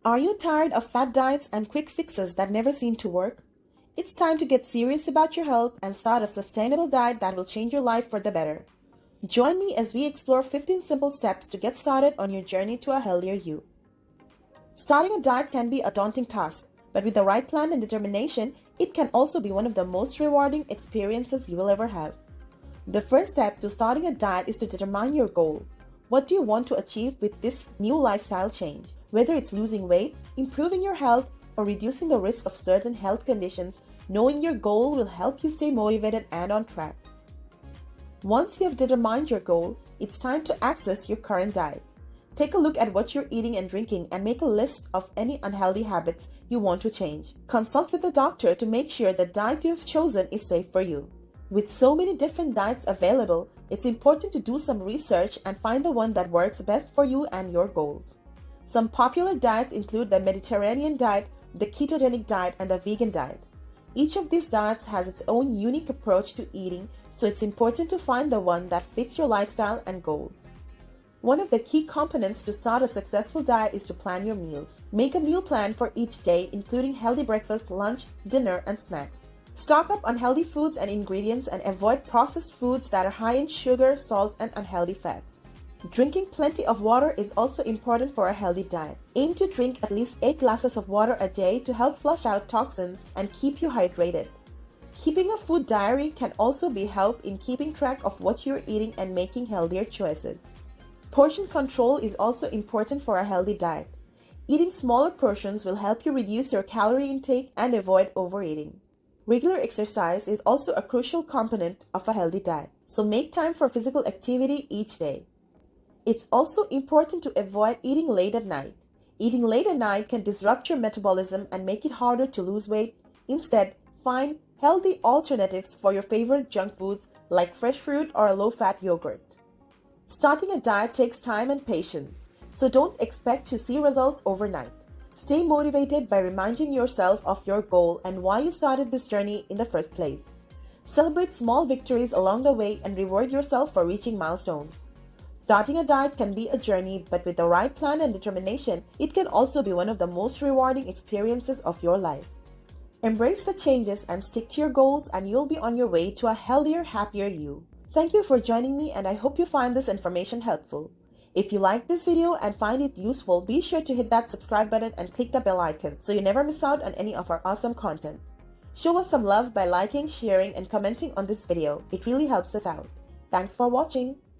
Are you tired of fad diets and quick fixes that never seem to work? It's time to get serious about your health and start a sustainable diet that will change your life for the better. Join me as we explore 15 simple steps to get started on your journey to a healthier you. Starting a diet can be a daunting task, but with the right plan and determination, it can also be one of the most rewarding experiences you will ever have. The first step to starting a diet is to determine your goal. What do you want to achieve with this new lifestyle change? Whether it's losing weight, improving your health, or reducing the risk of certain health conditions, knowing your goal will help you stay motivated and on track. Once you have determined your goal, it's time to access your current diet. Take a look at what you're eating and drinking and make a list of any unhealthy habits you want to change. Consult with a doctor to make sure the diet you've chosen is safe for you. With so many different diets available, it's important to do some research and find the one that works best for you and your goals. Some popular diets include the Mediterranean diet, the ketogenic diet, and the vegan diet. Each of these diets has its own unique approach to eating, so it's important to find the one that fits your lifestyle and goals. One of the key components to start a successful diet is to plan your meals. Make a meal plan for each day, including healthy breakfast, lunch, dinner, and snacks. Stock up on healthy foods and ingredients and avoid processed foods that are high in sugar, salt, and unhealthy fats. Drinking plenty of water is also important for a healthy diet. Aim to drink at least 8 glasses of water a day to help flush out toxins and keep you hydrated. Keeping a food diary can also be help in keeping track of what you're eating and making healthier choices. Portion control is also important for a healthy diet. Eating smaller portions will help you reduce your calorie intake and avoid overeating. Regular exercise is also a crucial component of a healthy diet, so make time for physical activity each day. It's also important to avoid eating late at night. Eating late at night can disrupt your metabolism and make it harder to lose weight. Instead, find healthy alternatives for your favorite junk foods like fresh fruit or a low-fat yogurt. Starting a diet takes time and patience, so don't expect to see results overnight. Stay motivated by reminding yourself of your goal and why you started this journey in the first place. Celebrate small victories along the way and reward yourself for reaching milestones. Starting a diet can be a journey, but with the right plan and determination, it can also be one of the most rewarding experiences of your life. Embrace the changes and stick to your goals, and you'll be on your way to a healthier, happier you. Thank you for joining me, and I hope you find this information helpful. If you like this video and find it useful, be sure to hit that subscribe button and click the bell icon so you never miss out on any of our awesome content. Show us some love by liking, sharing, and commenting on this video. It really helps us out. Thanks for watching.